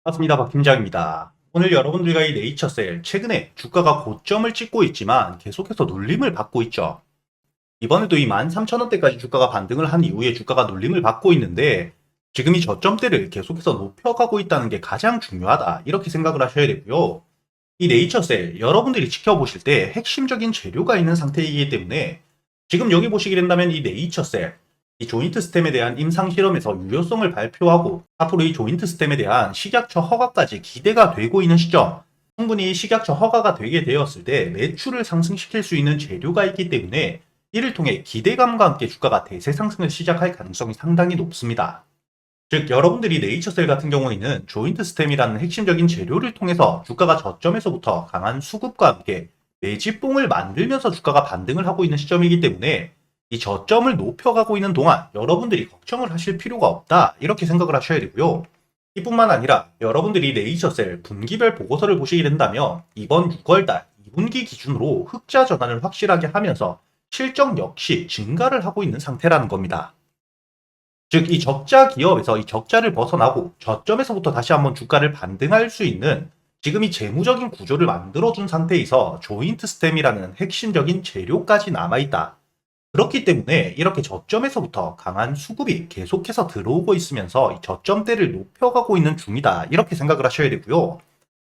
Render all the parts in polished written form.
반갑습니다. 박 팀장입니다. 오늘 여러분들과 이 네이처셀, 최근에 주가가 고점을 찍고 있지만 계속해서 눌림을 받고 있죠. 이번에도 이 13,000원대까지 주가가 반등을 한 이후에 주가가 눌림을 받고 있는데, 지금 이 저점대를 계속해서 높여가고 있다는 게 가장 중요하다, 이렇게 생각을 하셔야 되고요. 이 네이처셀, 여러분들이 지켜보실 때 핵심적인 재료가 있는 상태이기 때문에, 지금 여기 보시게 된다면 이 네이처셀, 이 조인트 스템에 대한 임상 실험에서 유효성을 발표하고 앞으로 이 조인트 스템에 대한 식약처 허가까지 기대가 되고 있는 시점, 충분히 식약처 허가가 되게 되었을 때 매출을 상승시킬 수 있는 재료가 있기 때문에 이를 통해 기대감과 함께 주가가 대세 상승을 시작할 가능성이 상당히 높습니다. 즉, 여러분들이 네이처셀 같은 경우에는 조인트 스템이라는 핵심적인 재료를 통해서 주가가 저점에서부터 강한 수급과 함께 매집봉을 만들면서 주가가 반등을 하고 있는 시점이기 때문에 이 저점을 높여가고 있는 동안 여러분들이 걱정을 하실 필요가 없다, 이렇게 생각을 하셔야 되고요. 이뿐만 아니라 여러분들이 네이처셀 분기별 보고서를 보시게 된다면 이번 6월달 2분기 기준으로 흑자 전환을 확실하게 하면서 실적 역시 증가를 하고 있는 상태라는 겁니다. 즉, 이 적자 기업에서 이 적자를 벗어나고 저점에서부터 다시 한번 주가를 반등할 수 있는 지금 이 재무적인 구조를 만들어준 상태에서 조인트 스템이라는 핵심적인 재료까지 남아있다. 그렇기 때문에 이렇게 저점에서부터 강한 수급이 계속해서 들어오고 있으면서 이 저점대를 높여가고 있는 중이다, 이렇게 생각을 하셔야 되고요.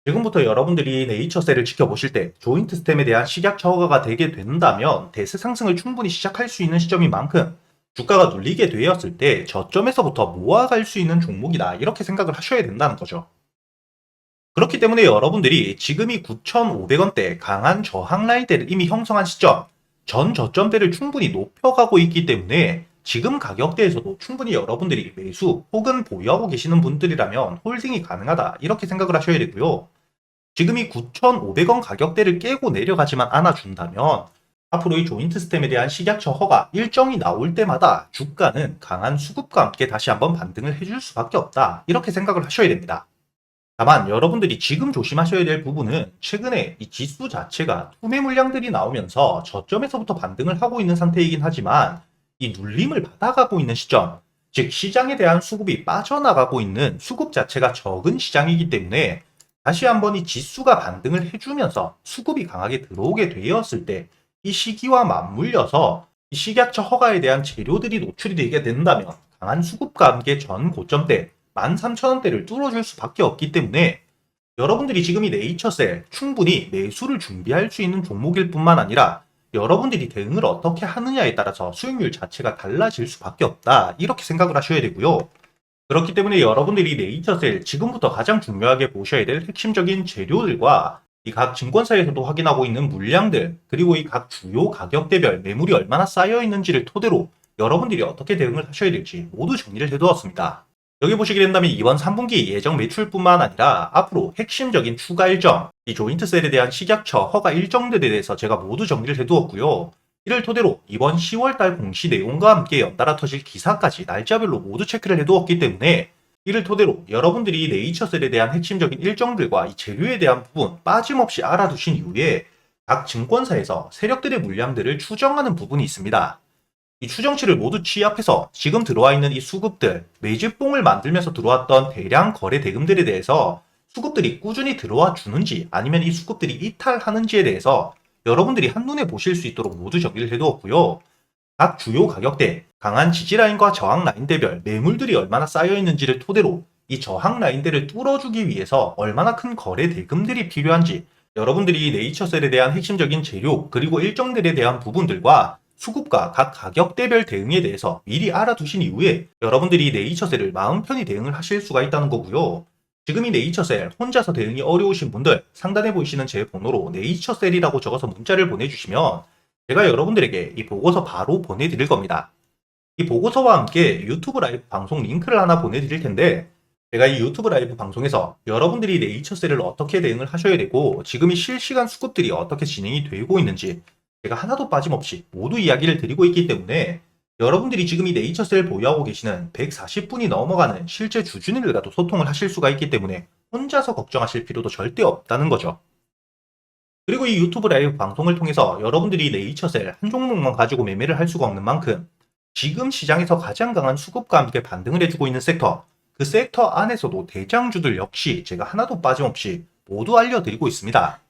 지금부터 여러분들이 네이처셀을 지켜보실 때 조인트 스템에 대한 식약처 허가가 되게 된다면 대세 상승을 충분히 시작할 수 있는 시점인 만큼 주가가 눌리게 되었을 때 저점에서부터 모아갈 수 있는 종목이다, 이렇게 생각을 하셔야 된다는 거죠. 그렇기 때문에 여러분들이 지금이 9,500원대 강한 저항 라인대를 이미 형성한 시점, 전 저점대를 충분히 높여가고 있기 때문에 지금 가격대에서도 충분히 여러분들이 매수 혹은 보유하고 계시는 분들이라면 홀딩이 가능하다, 이렇게 생각을 하셔야 되고요. 지금이 9,500원 가격대를 깨고 내려가지만 않아준다면 앞으로 이 조인트 스템에 대한 식약처 허가 일정이 나올 때마다 주가는 강한 수급과 함께 다시 한번 반등을 해줄 수밖에 없다, 이렇게 생각을 하셔야 됩니다. 다만 여러분들이 지금 조심하셔야 될 부분은 최근에 이 지수 자체가 투매 물량들이 나오면서 저점에서부터 반등을 하고 있는 상태이긴 하지만 이 눌림을 받아가고 있는 시점, 즉 시장에 대한 수급이 빠져나가고 있는 수급 자체가 적은 시장이기 때문에 다시 한번 이 지수가 반등을 해주면서 수급이 강하게 들어오게 되었을 때 이 시기와 맞물려서 이 식약처 허가에 대한 재료들이 노출이 되게 된다면 강한 수급과 함께 전 고점대 13,000원대를 뚫어줄 수밖에 없기 때문에 여러분들이 지금 이 네이처셀 충분히 매수를 준비할 수 있는 종목일 뿐만 아니라 여러분들이 대응을 어떻게 하느냐에 따라서 수익률 자체가 달라질 수밖에 없다, 이렇게 생각을 하셔야 되고요. 그렇기 때문에 여러분들이 네이처셀 지금부터 가장 중요하게 보셔야 될 핵심적인 재료들과 이 각 증권사에서도 확인하고 있는 물량들, 그리고 이 각 주요 가격대별 매물이 얼마나 쌓여 있는지를 토대로 여러분들이 어떻게 대응을 하셔야 될지 모두 정리를 해두었습니다. 여기 보시게 된다면 이번 3분기 예정 매출뿐만 아니라 앞으로 핵심적인 추가 일정, 이 조인트셀에 대한 식약처 허가 일정들에 대해서 제가 모두 정리를 해두었고요. 이를 토대로 이번 10월달 공시 내용과 함께 연달아 터질 기사까지 날짜별로 모두 체크를 해두었기 때문에 이를 토대로 여러분들이 네이처셀에 대한 핵심적인 일정들과 이 재료에 대한 부분 빠짐없이 알아두신 이후에 각 증권사에서 세력들의 물량들을 추정하는 부분이 있습니다. 이 추정치를 모두 취합해서 지금 들어와 있는 이 수급들, 매집봉을 만들면서 들어왔던 대량 거래 대금들에 대해서 수급들이 꾸준히 들어와 주는지 아니면 이 수급들이 이탈하는지에 대해서 여러분들이 한눈에 보실 수 있도록 모두 정리를 해두었고요. 각 주요 가격대, 강한 지지라인과 저항 라인대별 매물들이 얼마나 쌓여 있는지를 토대로 이 저항 라인대를 뚫어주기 위해서 얼마나 큰 거래 대금들이 필요한지 여러분들이 네이처셀에 대한 핵심적인 재료 그리고 일정들에 대한 부분들과 수급과 각 가격대별 대응에 대해서 미리 알아두신 이후에 여러분들이 네이처셀을 마음 편히 대응을 하실 수가 있다는 거고요. 지금 이 네이처셀 혼자서 대응이 어려우신 분들 상단에 보이시는 제 번호로 네이처셀이라고 적어서 문자를 보내주시면 제가 여러분들에게 이 보고서 바로 보내드릴 겁니다. 이 보고서와 함께 유튜브 라이브 방송 링크를 하나 보내드릴 텐데 제가 이 유튜브 라이브 방송에서 여러분들이 네이처셀을 어떻게 대응을 하셔야 되고 지금 이 실시간 수급들이 어떻게 진행이 되고 있는지 제가 하나도 빠짐없이 모두 이야기를 드리고 있기 때문에 여러분들이 지금 이 네이처셀 보유하고 계시는 140분이 넘어가는 실제 주주님들과도 소통을 하실 수가 있기 때문에 혼자서 걱정하실 필요도 절대 없다는 거죠. 그리고 이 유튜브 라이브 방송을 통해서 여러분들이 네이처셀 한 종목만 가지고 매매를 할 수가 없는 만큼 지금 시장에서 가장 강한 수급과 함께 반등을 해주고 있는 섹터, 그 섹터 안에서도 대장주들 역시 제가 하나도 빠짐없이 모두 알려드리고 있습니다.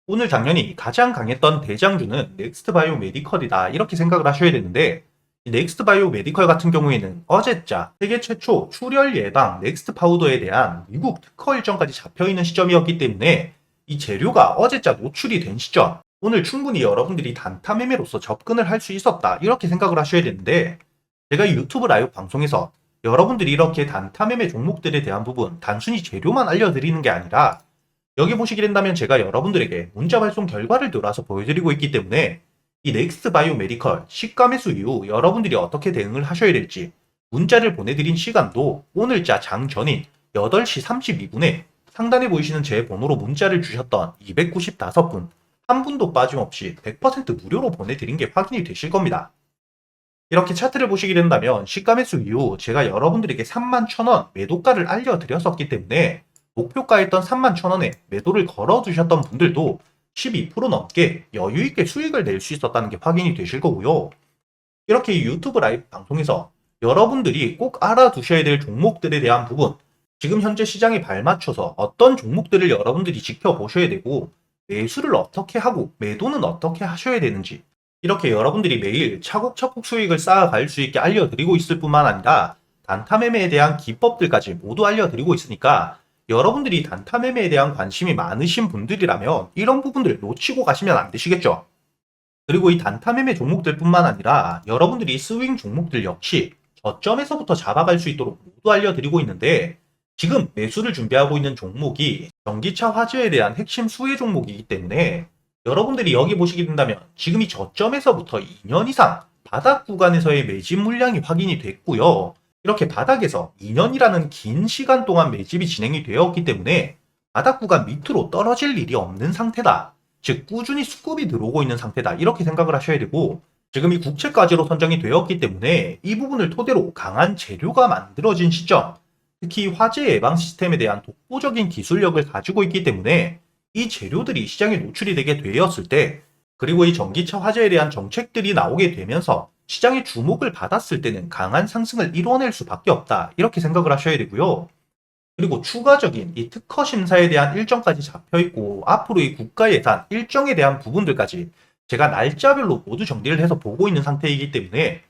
오늘 장면이 가장 강했던 대장주는 넥스트바이오 메디컬이다 이렇게 생각을 하셔야 되는데, 이 넥스트바이오 메디컬 같은 경우에는 어제자 세계 최초 출혈 예방 넥스트 파우더에 대한 미국 특허 일정까지 잡혀있는 시점이었기 때문에 이 재료가 어제자 노출이 된 시점, 오늘 충분히 여러분들이 단타 매매로서 접근을 할 수 있었다 이렇게 생각을 하셔야 되는데, 제가 유튜브 라이브 방송에서 여러분들이 이렇게 단타 매매 종목들에 대한 부분 단순히 재료만 알려드리는 게 아니라, 여기 보시게 된다면 제가 여러분들에게 문자 발송 결과를 돌아서 보여드리고 있기 때문에 이 넥스트 바이오 메디컬 시가 매수 이후 여러분들이 어떻게 대응을 하셔야 될지 문자를 보내드린 시간도 오늘자 장 전인 8시 32분에 상단에 보이시는 제 번호로 문자를 주셨던 295분 한 분도 빠짐없이 100% 무료로 보내드린 게 확인이 되실 겁니다. 이렇게 차트를 보시게 된다면 시가 매수 이후 제가 여러분들에게 31,000원 매도가를 알려드렸었기 때문에 목표가였던 31,000원에 매도를 걸어두셨던 분들도 12% 넘게 여유있게 수익을 낼 수 있었다는 게 확인이 되실 거고요. 이렇게 유튜브 라이브 방송에서 여러분들이 꼭 알아두셔야 될 종목들에 대한 부분, 지금 현재 시장에 발맞춰서 어떤 종목들을 여러분들이 지켜보셔야 되고 매수를 어떻게 하고 매도는 어떻게 하셔야 되는지, 이렇게 여러분들이 매일 차곡차곡 수익을 쌓아갈 수 있게 알려드리고 있을 뿐만 아니라 단타 매매에 대한 기법들까지 모두 알려드리고 있으니까, 여러분들이 단타 매매에 대한 관심이 많으신 분들이라면 이런 부분들 놓치고 가시면 안 되시겠죠. 그리고 이 단타 매매 종목들 뿐만 아니라 여러분들이 스윙 종목들 역시 저점에서부터 잡아갈 수 있도록 모두 알려드리고 있는데, 지금 매수를 준비하고 있는 종목이 전기차 화재에 대한 핵심 수혜 종목이기 때문에 여러분들이 여기 보시게 된다면 지금 이 저점에서부터 2년 이상 바닥 구간에서의 매집 물량이 확인이 됐고요. 이렇게 바닥에서 2년이라는 긴 시간 동안 매집이 진행이 되었기 때문에 바닥 구간 밑으로 떨어질 일이 없는 상태다. 즉 꾸준히 수급이 들어오고 있는 상태다 이렇게 생각을 하셔야 되고, 지금 이 국채까지로 선정이 되었기 때문에 이 부분을 토대로 강한 재료가 만들어진 시점, 특히 화재 예방 시스템에 대한 독보적인 기술력을 가지고 있기 때문에 이 재료들이 시장에 노출이 되게 되었을 때, 그리고 이 전기차 화재에 대한 정책들이 나오게 되면서 시장의 주목을 받았을 때는 강한 상승을 이뤄낼 수밖에 없다 이렇게 생각을 하셔야 되고요. 그리고 추가적인 이 특허 심사에 대한 일정까지 잡혀 있고 앞으로 이 국가 예산 일정에 대한 부분들까지 제가 날짜별로 모두 정리를 해서 보고 있는 상태이기 때문에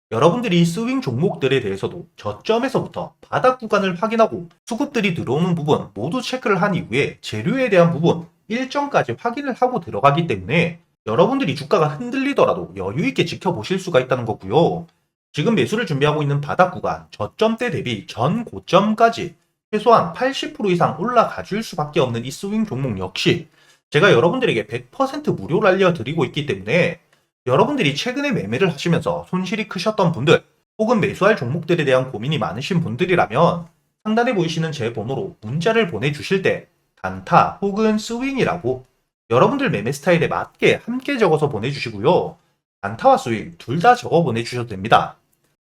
여러분들이 이 스윙 종목들에 대해서도 저점에서부터 바닥 구간을 확인하고 수급들이 들어오는 부분 모두 체크를 한 이후에 재료에 대한 부분 일정까지 확인을 하고 들어가기 때문에 여러분들이 주가가 흔들리더라도 여유있게 지켜보실 수가 있다는 거고요. 지금 매수를 준비하고 있는 바닥 구간 저점대 대비 전 고점까지 최소한 80% 이상 올라가 줄 수밖에 없는 이 스윙 종목 역시 제가 여러분들에게 100% 무료로 알려드리고 있기 때문에, 여러분들이 최근에 매매를 하시면서 손실이 크셨던 분들 혹은 매수할 종목들에 대한 고민이 많으신 분들이라면 상단에 보이시는 제 번호로 문자를 보내주실 때 단타 혹은 스윙이라고 여러분들 매매 스타일에 맞게 함께 적어서 보내주시고요. 단타와 스윙 둘 다 적어 보내주셔도 됩니다.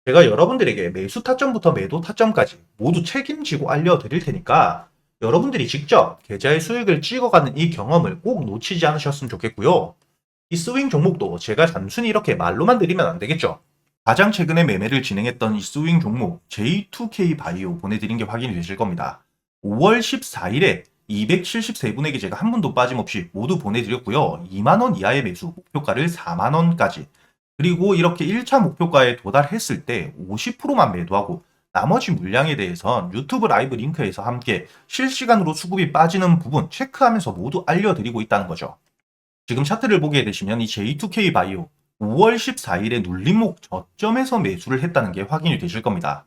제가 여러분들에게 매수 타점부터 매도 타점까지 모두 책임지고 알려드릴 테니까 여러분들이 직접 계좌의 수익을 찍어가는 이 경험을 꼭 놓치지 않으셨으면 좋겠고요. 이 스윙 종목도 제가 단순히 이렇게 말로만 드리면 안 되겠죠. 가장 최근에 매매를 진행했던 이 스윙 종목 J2K 바이오 보내드린 게 확인이 되실 겁니다. 5월 14일에 273분에게 제가 한 분도 빠짐없이 모두 보내드렸고요. 2만원 이하의 매수 목표가를 4만원까지, 그리고 이렇게 1차 목표가에 도달했을 때 50%만 매도하고 나머지 물량에 대해선 유튜브 라이브 링크에서 함께 실시간으로 수급이 빠지는 부분 체크하면서 모두 알려드리고 있다는 거죠. 지금 차트를 보게 되시면 이 J2K 바이오 5월 14일에 눌림목 저점에서 매수를 했다는 게 확인이 되실 겁니다.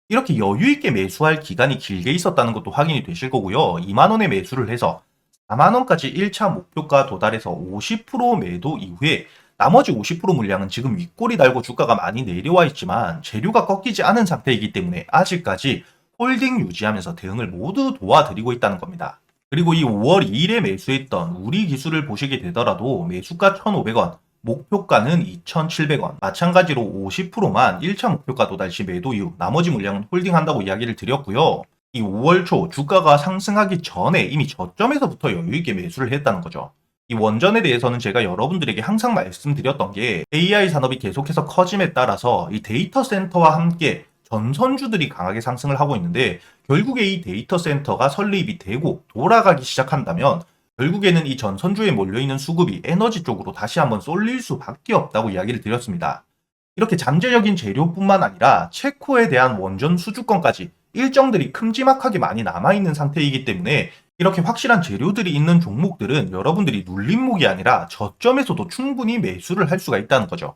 이렇게 여유있게 매수할 기간이 길게 있었다는 것도 확인이 되실 거고요. 2만원에 매수를 해서 4만원까지 1차 목표가 도달해서 50% 매도 이후에 나머지 50% 물량은 지금 윗골이 달고 주가가 많이 내려와 있지만 재료가 꺾이지 않은 상태이기 때문에 아직까지 홀딩 유지하면서 대응을 모두 도와드리고 있다는 겁니다. 그리고 이 5월 2일에 매수했던 우리 기술을 보시게 되더라도 매수가 1,500원, 목표가는 2,700원, 마찬가지로 50%만 1차 목표가 도달 시 매도 이후 나머지 물량은 홀딩한다고 이야기를 드렸고요. 이 5월 초 주가가 상승하기 전에 이미 저점에서부터 여유있게 매수를 했다는 거죠. 이 원전에 대해서는 제가 여러분들에게 항상 말씀드렸던 게 AI 산업이 계속해서 커짐에 따라서 이 데이터 센터와 함께 전선주들이 강하게 상승을 하고 있는데 결국에 이 데이터 센터가 설립이 되고 돌아가기 시작한다면 결국에는 이 전선주에 몰려있는 수급이 에너지 쪽으로 다시 한번 쏠릴 수밖에 없다고 이야기를 드렸습니다. 이렇게 잠재적인 재료뿐만 아니라 체코에 대한 원전 수주권까지 일정들이 큼지막하게 많이 남아있는 상태이기 때문에 이렇게 확실한 재료들이 있는 종목들은 여러분들이 눌림목이 아니라 저점에서도 충분히 매수를 할 수가 있다는 거죠.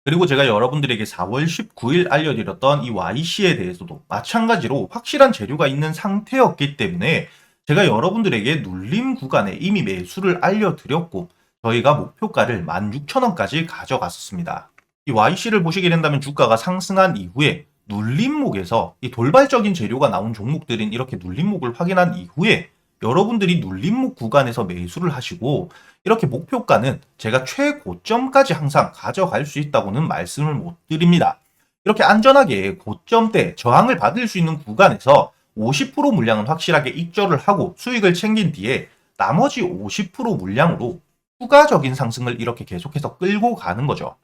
그리고 제가 여러분들에게 4월 19일 알려드렸던 이 YC에 대해서도 마찬가지로 확실한 재료가 있는 상태였기 때문에 제가 여러분들에게 눌림 구간에 이미 매수를 알려드렸고 저희가 목표가를 16,000원까지 가져갔었습니다. 이 YC를 보시게 된다면 주가가 상승한 이후에 눌림목에서 이 돌발적인 재료가 나온 종목들인 이렇게 눌림목을 확인한 이후에 여러분들이 눌림목 구간에서 매수를 하시고 이렇게 목표가는 제가 최고점까지 항상 가져갈 수 있다고는 말씀을 못 드립니다. 이렇게 안전하게 고점대 저항을 받을 수 있는 구간에서 50% 물량은 확실하게 익절을 하고 수익을 챙긴 뒤에 나머지 50% 물량으로 추가적인 상승을 이렇게 계속해서 끌고 가는 거죠.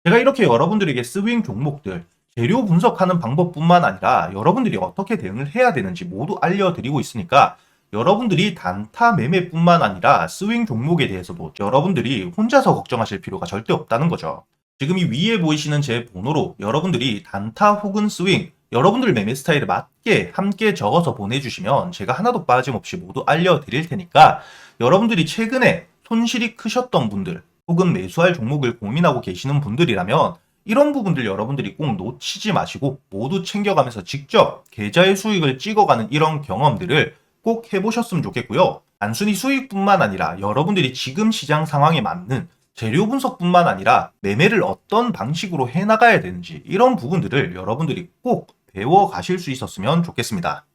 제가 이렇게 여러분들에게 스윙 종목들, 재료 분석하는 방법뿐만 아니라 여러분들이 어떻게 대응을 해야 되는지 모두 알려드리고 있으니까 여러분들이 단타 매매뿐만 아니라 스윙 종목에 대해서도 여러분들이 혼자서 걱정하실 필요가 절대 없다는 거죠. 지금 이 위에 보이시는 제 번호로 여러분들이 단타 혹은 스윙, 여러분들 매매 스타일에 맞게 함께 적어서 보내주시면 제가 하나도 빠짐없이 모두 알려드릴 테니까 여러분들이 최근에 손실이 크셨던 분들 혹은 매수할 종목을 고민하고 계시는 분들이라면 이런 부분들 여러분들이 꼭 놓치지 마시고 모두 챙겨가면서 직접 계좌의 수익을 찍어가는 이런 경험들을 꼭 해보셨으면 좋겠고요. 단순히 수익뿐만 아니라 여러분들이 지금 시장 상황에 맞는 재료 분석뿐만 아니라 매매를 어떤 방식으로 해나가야 되는지 이런 부분들을 여러분들이 꼭 배워 가실 수 있었으면 좋겠습니다.